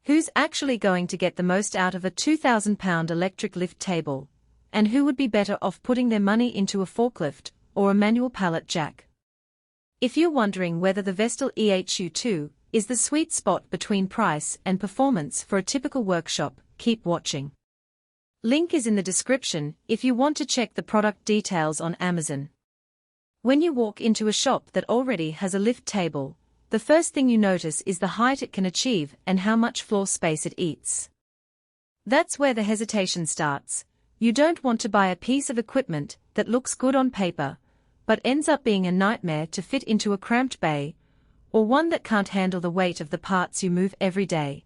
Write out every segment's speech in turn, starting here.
Who's actually going to get the most out of a £2,000 electric lift table? And who would be better off putting their money into a forklift or a manual pallet jack? If you're wondering whether the Vestil EHU 2 is the sweet spot between price and performance for a typical workshop, keep watching. Link is in the description if you want to check the product details on Amazon. When you walk into a shop that already has a lift table, the first thing you notice is the height it can achieve and how much floor space it eats. That's where the hesitation starts. You don't want to buy a piece of equipment that looks good on paper, but ends up being a nightmare to fit into a cramped bay, or one that can't handle the weight of the parts you move every day.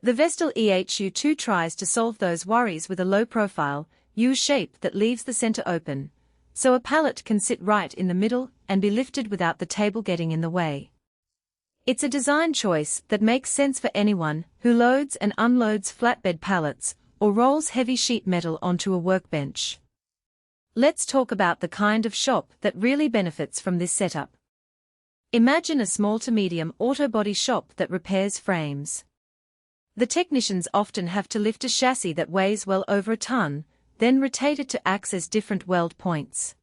The Vestil EHU 2 tries to solve those worries with a low-profile, U-shape that leaves the center open, so a pallet can sit right in the middle and be lifted without the table getting in the way. It's a design choice that makes sense for anyone who loads and unloads flatbed pallets or rolls heavy sheet metal onto a workbench. Let's talk about the kind of shop that really benefits from this setup. Imagine a small to medium auto body shop that repairs frames. The technicians often have to lift a chassis that weighs well over a ton, then rotate it to access different weld points.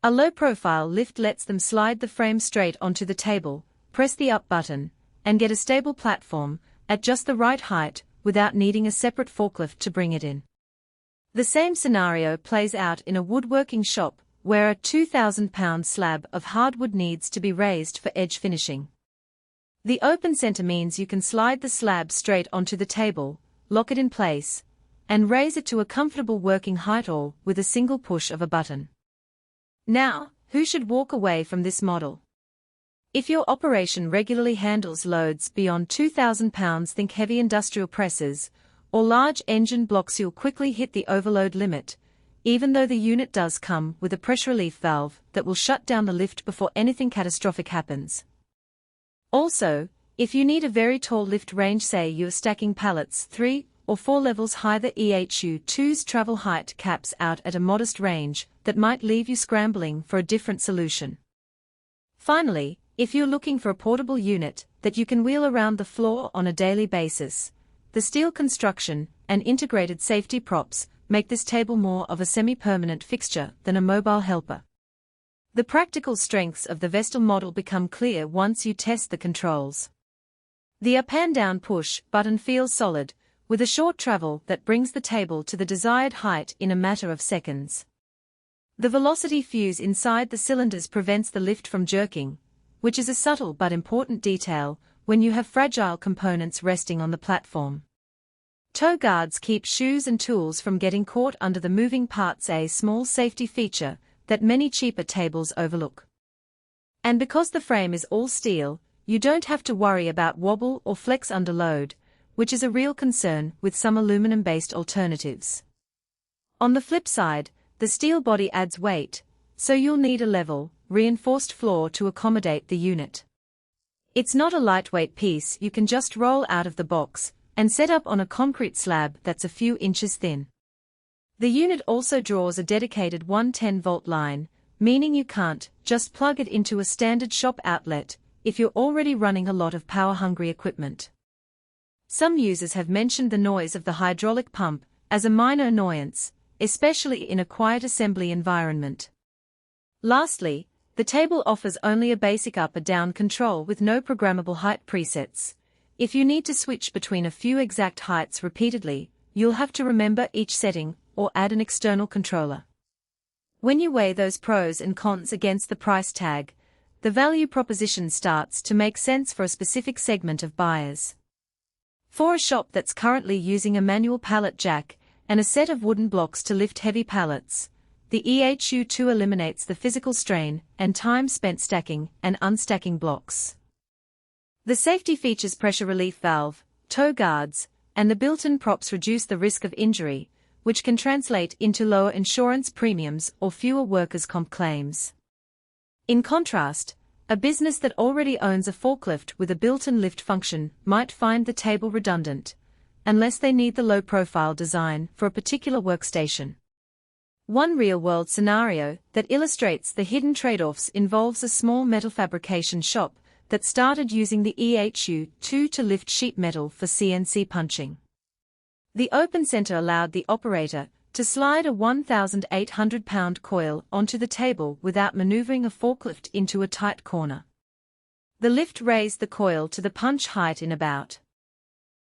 A low-profile lift lets them slide the frame straight onto the table, press the up button, and get a stable platform at just the right height without needing a separate forklift to bring it in. The same scenario plays out in a woodworking shop where a £2,000 slab of hardwood needs to be raised for edge finishing. The open center means you can slide the slab straight onto the table, lock it in place, and raise it to a comfortable working height all with a single push of a button. Now, who should walk away from this model? If your operation regularly handles loads beyond £2,000, think heavy industrial presses, or large engine blocks, you'll quickly hit the overload limit, even though the unit does come with a pressure relief valve that will shut down the lift before anything catastrophic happens. Also, if you need a very tall lift range, say you're stacking pallets 3 or 4 levels high, the EHU 2's travel height caps out at a modest range that might leave you scrambling for a different solution. Finally, if you're looking for a portable unit that you can wheel around the floor on a daily basis, the steel construction and integrated safety props make this table more of a semi-permanent fixture than a mobile helper. The practical strengths of the Vestil model become clear once you test the controls. The up and down push button feels solid, with a short travel that brings the table to the desired height in a matter of seconds. The velocity fuse inside the cylinders prevents the lift from jerking, which is a subtle but important detail when you have fragile components resting on the platform. Toe guards keep shoes and tools from getting caught under the moving parts, a small safety feature that many cheaper tables overlook. And because the frame is all steel, you don't have to worry about wobble or flex under load, which is a real concern with some aluminum-based alternatives. On the flip side, the steel body adds weight, so you'll need a level, reinforced floor to accommodate the unit. It's not a lightweight piece you can just roll out of the box and set up on a concrete slab that's a few inches thin. The unit also draws a dedicated 110-volt line, meaning you can't just plug it into a standard shop outlet if you're already running a lot of power-hungry equipment. Some users have mentioned the noise of the hydraulic pump as a minor annoyance, especially in a quiet assembly environment. Lastly, the table offers only a basic up or down control with no programmable height presets. If you need to switch between a few exact heights repeatedly, you'll have to remember each setting or add an external controller. When you weigh those pros and cons against the price tag, the value proposition starts to make sense for a specific segment of buyers. For a shop that's currently using a manual pallet jack and a set of wooden blocks to lift heavy pallets, the EHU 2 eliminates the physical strain and time spent stacking and unstacking blocks. The safety features pressure relief valve, toe guards, and the built-in props reduce the risk of injury, which can translate into lower insurance premiums or fewer workers' comp claims. In contrast, a business that already owns a forklift with a built-in lift function might find the table redundant, unless they need the low-profile design for a particular workstation. One real-world scenario that illustrates the hidden trade-offs involves a small metal fabrication shop that started using the EHU-2 to lift sheet metal for CNC punching. The open center allowed the operator to slide a 1,800-pound coil onto the table without maneuvering a forklift into a tight corner. The lift raised the coil to the punch height in about